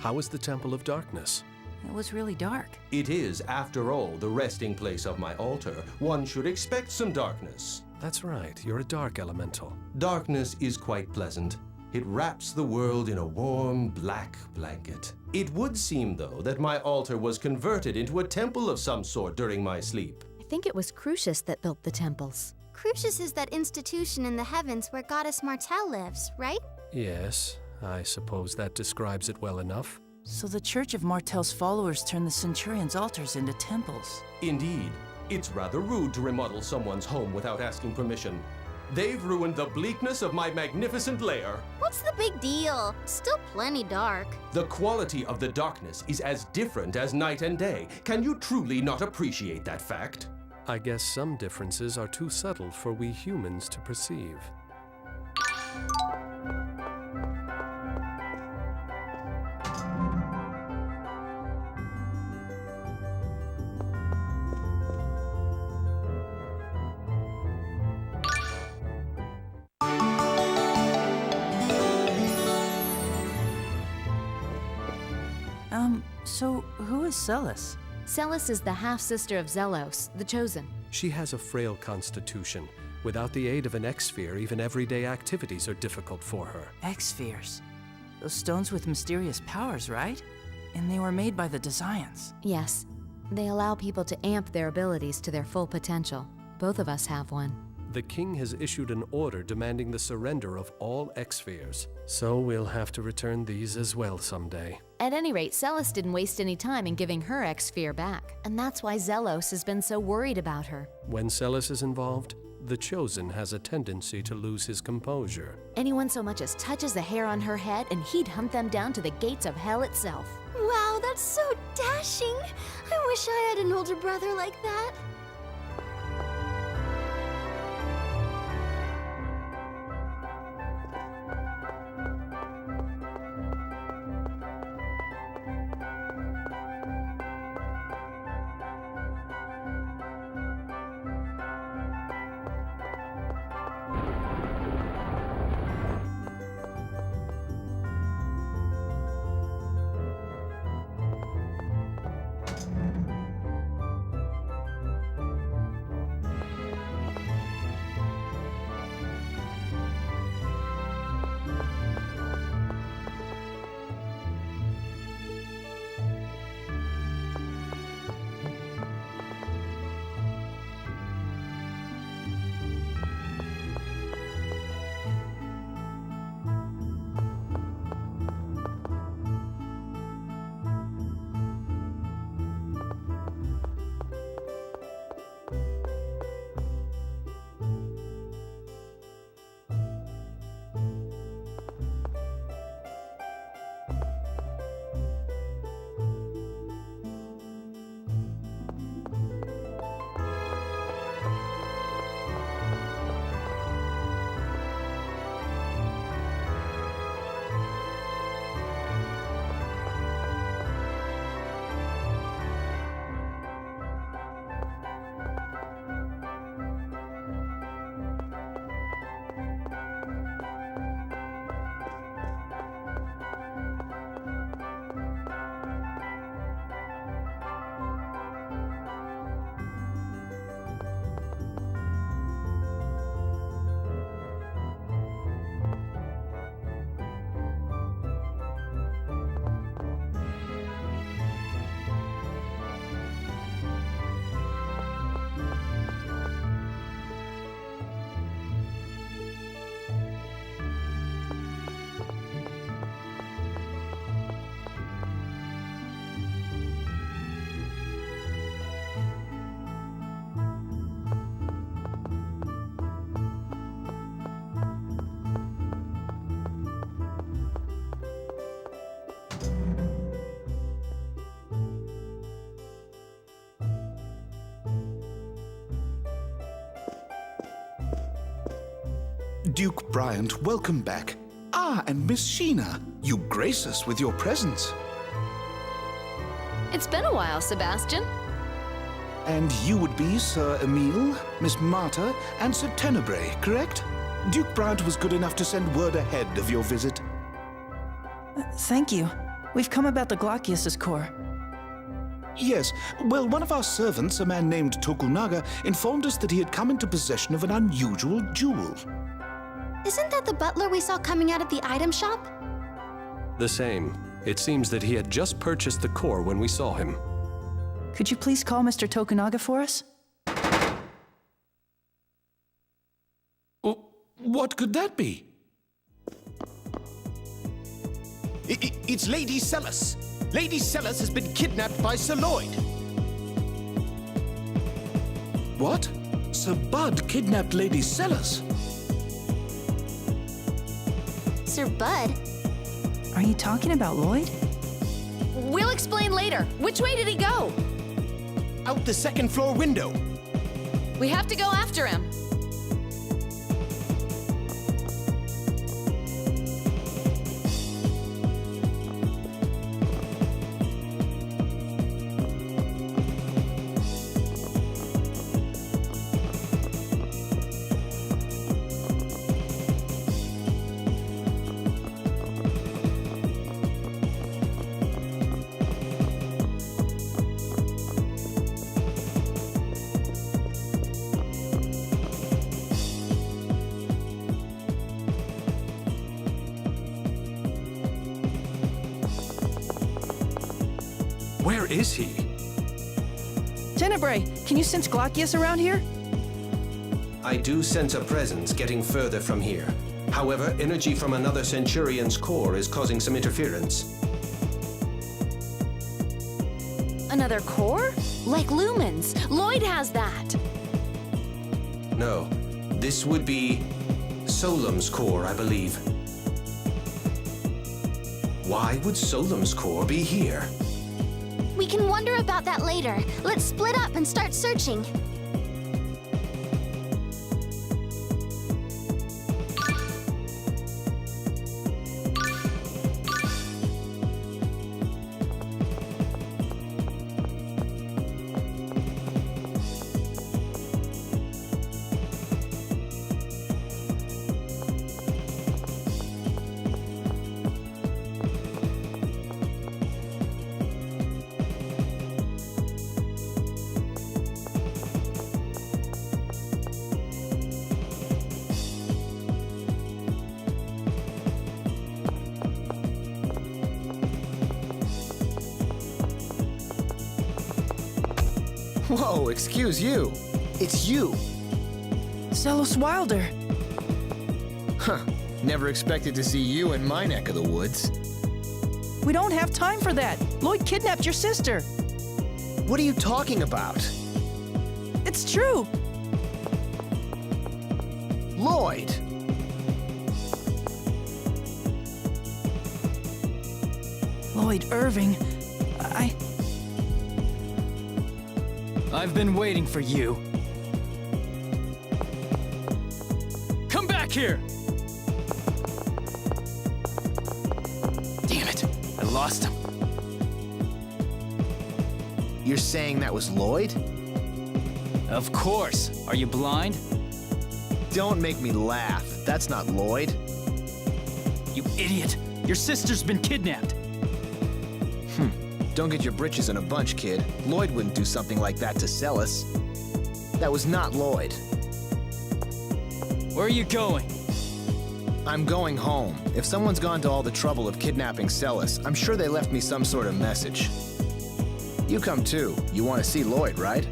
How is the Temple of Darkness? It was really dark. It is, after all, the resting place of my altar. One should expect some darkness. That's right, you're a dark elemental. Darkness is quite pleasant. It wraps the world in a warm, black blanket. It would seem, though, that my altar was converted into a temple of some sort during my sleep. I think it was Crucius that built the temples. Crucius is that institution in the heavens where Goddess Martel lives, right? Yes, I suppose that describes it well enough. So the Church of Martel's followers turned the Centurion's altars into temples. Indeed. It's rather rude to remodel someone's home without asking permission. They've ruined the bleakness of my magnificent lair. What's the big deal? Still plenty dark. The quality of the darkness is as different as night and day. Can you truly not appreciate that fact? I guess some differences are too subtle for we humans to perceive. So who is Seles? Seles is the half-sister of Zelos, the Chosen. She has a frail constitution. Without the aid of an X-sphere, even everyday activities are difficult for her. X-spheres. Those stones with mysterious powers, right? And they were made by the Desians. Yes, they allow people to amp their abilities to their full potential. Both of us have one. The king has issued an order demanding the surrender of all X-spheres. So we'll have to return these as well someday. At any rate, Seles didn't waste any time in giving her X-sphere back. And that's why Zelos has been so worried about her. When Seles is involved, the Chosen has a tendency to lose his composure. Anyone so much as touches a hair on her head and he'd hunt them down to the gates of hell itself. Wow, that's so dashing. I wish I had an older brother like that. Duke Bryant, welcome back. Ah, and Miss Sheena, you grace us with your presence. It's been a while, Sebastian. And you would be Sir Emile, Miss Marta, and Sir Tenebrae, correct? Duke Bryant was good enough to send word ahead of your visit. Thank you. We've come about the Glaucius' core. Yes, well, one of our servants, a man named Tokunaga, informed us that he had come into possession of an unusual jewel. Isn't that the butler we saw coming out of the item shop? The same. It seems that he had just purchased the core when we saw him. Could you please call Mr. Tokunaga for us? What could that be? It's Lady Seles. Lady Seles has been kidnapped by Sir Lloyd. What? Sir Bud kidnapped Lady Seles? Sir Bud? Are you talking about Lloyd? We'll explain later. Which way did he go? Out the second floor window. We have to go after him. Where is he? Tenebrae, can you sense Glaucius around here? I do sense a presence getting further from here. However, energy from another Centurion's core is causing some interference. Another core? Like lumens. Lloyd has that. No, this would be Solem's core, I believe. Why would Solem's core be here? We can wonder about that later. Let's split up and start searching. Whoa, excuse you. It's you. Seles Wilder. Huh. Never expected to see you in my neck of the woods. We don't have time for that. Lloyd kidnapped your sister. What are you talking about? It's true. Lloyd! Lloyd Irving. I've been waiting for you. Come back here! Damn it, I lost him. You're saying that was Lloyd? Of course. Are you blind? Don't make me laugh. That's not Lloyd. You idiot! Your sister's been kidnapped. Don't get your britches in a bunch, kid. Lloyd wouldn't do something like that to Seles. That was not Lloyd. Where are you going? I'm going home. If someone's gone to all the trouble of kidnapping Seles, I'm sure they left me some sort of message. You come too. You want to see Lloyd, right?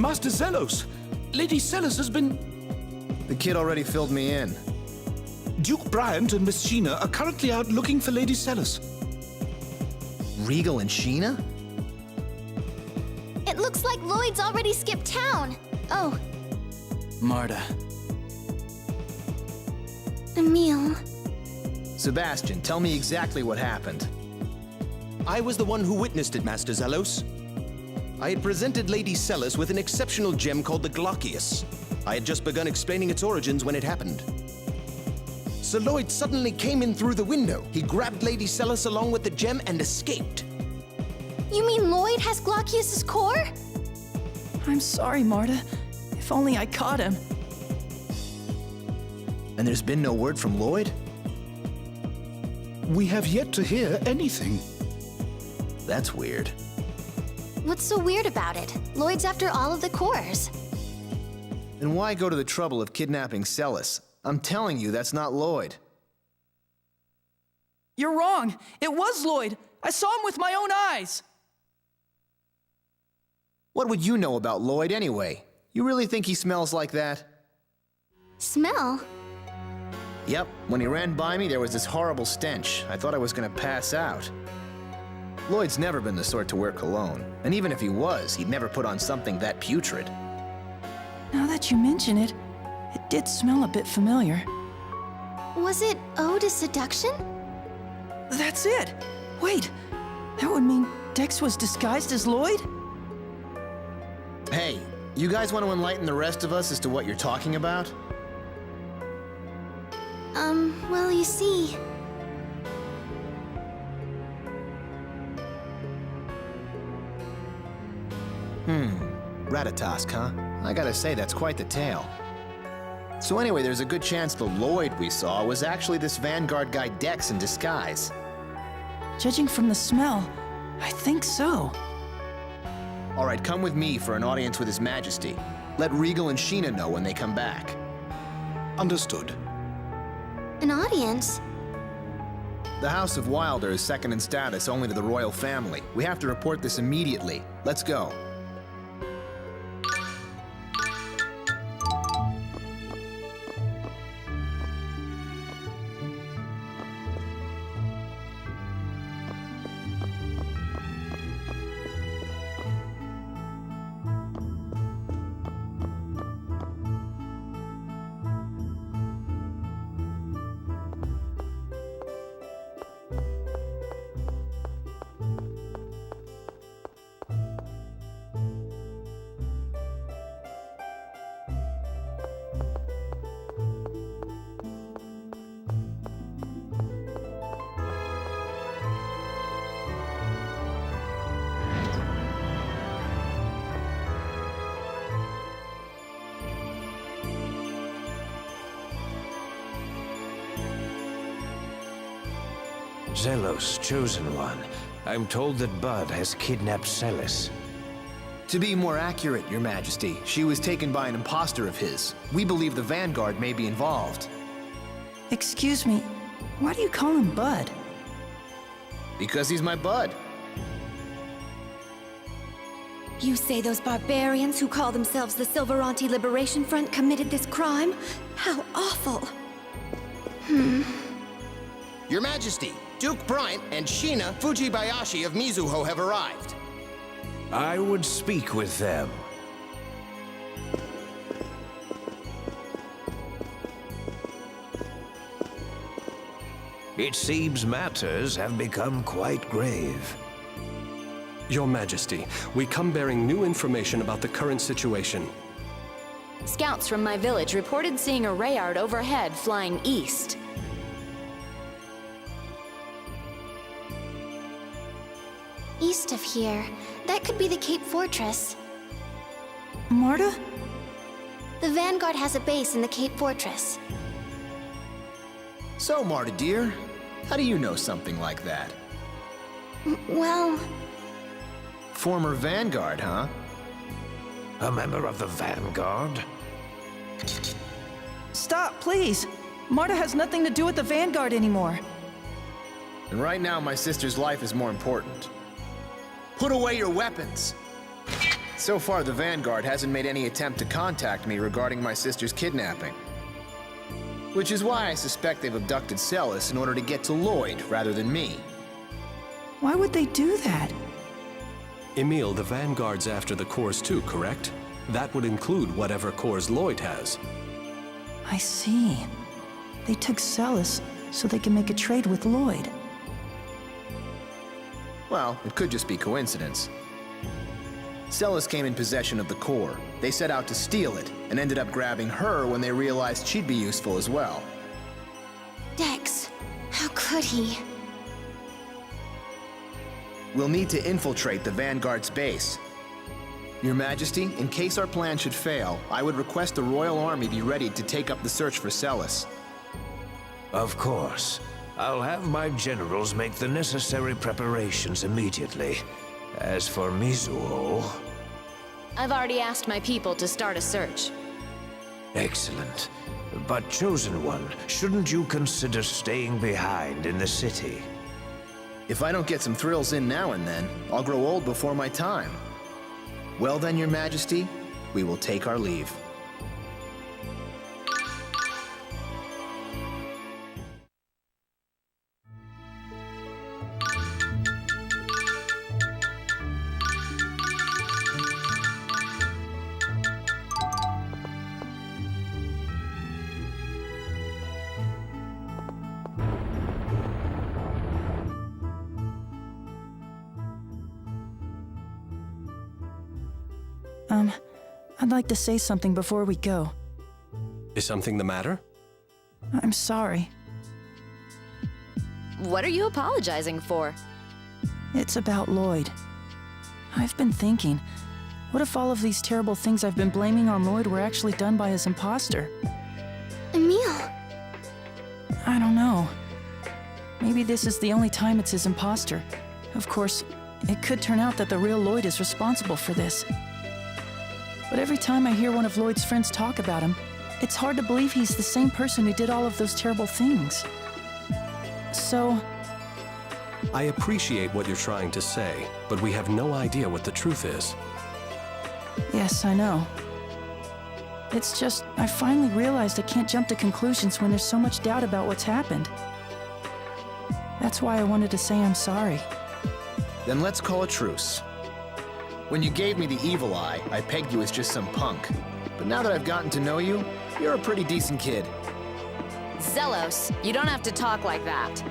Master Seles! Lady Seles has been... The kid already filled me in. Duke Bryant and Miss Sheena are currently out looking for Lady Seles. Regal and Sheena? It looks like Lloyd's already skipped town. Oh, Marta. Emil. Sebastian, tell me exactly what happened. I was the one who witnessed it, Master Zelos. I had presented Lady Seles with an exceptional gem called the Glaucius. I had just begun explaining its origins when it happened. Sir Lloyd suddenly came in through the window. He grabbed Lady Seles along with the gem and escaped. You mean Lloyd has Glaucius's core? I'm sorry, Marta. If only I caught him. And there's been no word from Lloyd? We have yet to hear anything. That's weird. What's so weird about it? Lloyd's after all of the cores. Then why go to the trouble of kidnapping Seles? I'm telling you, that's not Lloyd. You're wrong. It was Lloyd. I saw him with my own eyes. What would you know about Lloyd anyway? You really think he smells like that? Smell? Yep, when he ran by me, there was this horrible stench. I thought I was gonna pass out. Lloyd's never been the sort to wear cologne, and even if he was, he'd never put on something that putrid. Now that you mention it, it did smell a bit familiar. Was it Ode to Seduction? That's it! Wait, that would mean Dex was disguised as Lloyd? Hey, you guys want to enlighten the rest of us as to what you're talking about? Well, you see... Ratatosk, huh? I gotta say, that's quite the tale. So anyway, there's a good chance the Lloyd we saw was actually this Vanguard guy Dex in disguise. Judging from the smell, I think so. All right, come with me for an audience with His Majesty. Let Regal and Sheena know when they come back. Understood. An audience? The House of Wilder is second in status only to the royal family. We have to report this immediately. Let's go. Zelos, Chosen One. I'm told that Bud has kidnapped Seles. To be more accurate, Your Majesty, she was taken by an imposter of his. We believe the Vanguard may be involved. Excuse me, why do you call him Bud? Because he's my bud. You say those barbarians who call themselves the Silveranti Liberation Front committed this crime? How awful. Your Majesty, Duke Bryant and Sheena Fujibayashi of Mizuho have arrived. I would speak with them. It seems matters have become quite grave. Your Majesty, we come bearing new information about the current situation. Scouts from my village reported seeing a Rayard overhead flying east. East of here. That could be the Cape Fortress. Marta? The Vanguard has a base in the Cape Fortress. So, Marta dear, how do you know something like that? Well... Former Vanguard, huh? A member of the Vanguard? Stop, please! Marta has nothing to do with the Vanguard anymore. And right now, my sister's life is more important. Put away your weapons! So far, the Vanguard hasn't made any attempt to contact me regarding my sister's kidnapping. Which is why I suspect they've abducted Seles in order to get to Lloyd rather than me. Why would they do that? Emil, the Vanguard's after the cores too, correct? That would include whatever cores Lloyd has. I see. They took Seles so they can make a trade with Lloyd. Well, it could just be coincidence. Seles came in possession of the core. They set out to steal it, and ended up grabbing her when they realized she'd be useful as well. Dex, how could he? We'll need to infiltrate the Vanguard's base. Your Majesty, in case our plan should fail, I would request the Royal Army be ready to take up the search for Seles. Of course. I'll have my generals make the necessary preparations immediately. As for Mizuho... I've already asked my people to start a search. Excellent. But Chosen One, shouldn't you consider staying behind in the city? If I don't get some thrills in now and then, I'll grow old before my time. Well then, Your Majesty, we will take our leave. I'd like to say something before we go. Is something the matter? I'm sorry. What are you apologizing for? It's about Lloyd. I've been thinking, what if all of these terrible things I've been blaming on Lloyd were actually done by his imposter? Emil! I don't know. Maybe this is the only time it's his imposter. Of course, it could turn out that the real Lloyd is responsible for this. But every time I hear one of Lloyd's friends talk about him, it's hard to believe he's the same person who did all of those terrible things. So... I appreciate what you're trying to say, but we have no idea what the truth is. Yes, I know. It's just, I finally realized I can't jump to conclusions when there's so much doubt about what's happened. That's why I wanted to say I'm sorry. Then let's call a truce. When you gave me the evil eye, I pegged you as just some punk. But now that I've gotten to know you, you're a pretty decent kid. Zelos, you don't have to talk like that.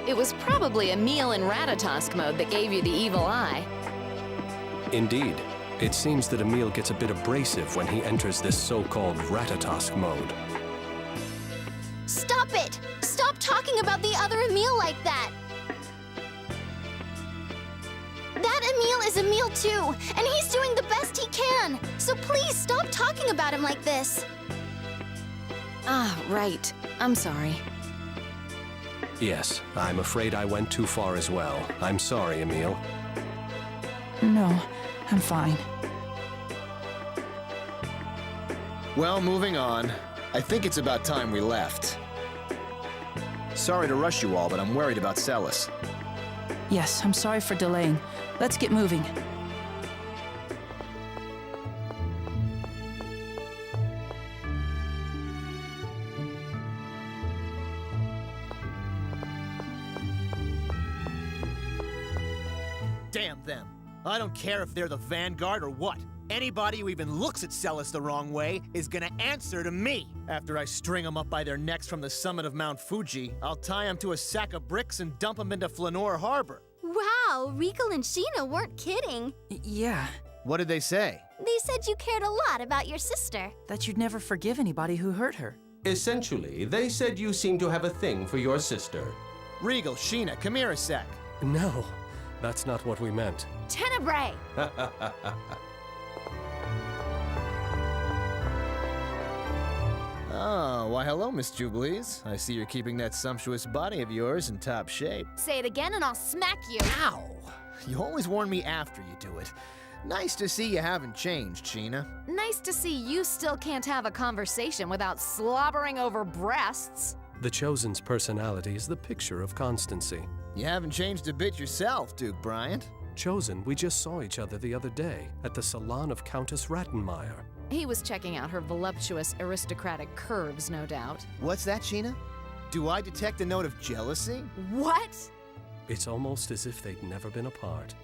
It was probably Emil in Ratatosk mode that gave you the evil eye. Indeed. It seems that Emil gets a bit abrasive when he enters this so-called Ratatosk mode. Stop it! Stop talking about the other Emil like that! That Emil is Emil too, and he's doing the best he can! So please stop talking about him like this! Ah, right. I'm sorry. Yes, I'm afraid I went too far as well. I'm sorry, Emil. No, I'm fine. Well, moving on. I think it's about time we left. Sorry to rush you all, but I'm worried about Seles. Yes, I'm sorry for delaying. Let's get moving. Damn them. I don't care if they're the Vanguard or what. Anybody who even looks at Seles the wrong way is gonna answer to me. After I string them up by their necks from the summit of Mount Fuji, I'll tie them to a sack of bricks and dump them into Flanor Harbor. Wow, Riegel and Sheena weren't kidding. Yeah, What did they say? They said you cared a lot about your sister. that you'd never forgive anybody who hurt her. Essentially, they said you seem to have a thing for your sister. Riegel, Sheena, come here a sec. No, that's not what we meant. Tenebrae! Oh, why hello, Miss Jubilees. I see you're keeping that sumptuous body of yours in top shape. Say it again and I'll smack you. Ow! You always warn me after you do it. Nice to see you haven't changed, Sheena. Nice to see you still can't have a conversation without slobbering over breasts. The Chosen's personality is the picture of constancy. You haven't changed a bit yourself, Duke Bryant. Chosen, we just saw each other the other day at the salon of Countess Rattenmeyer. He was checking out her voluptuous aristocratic curves, no doubt. What's that, Sheena? Do I detect a note of jealousy? What? It's almost as if they'd never been apart.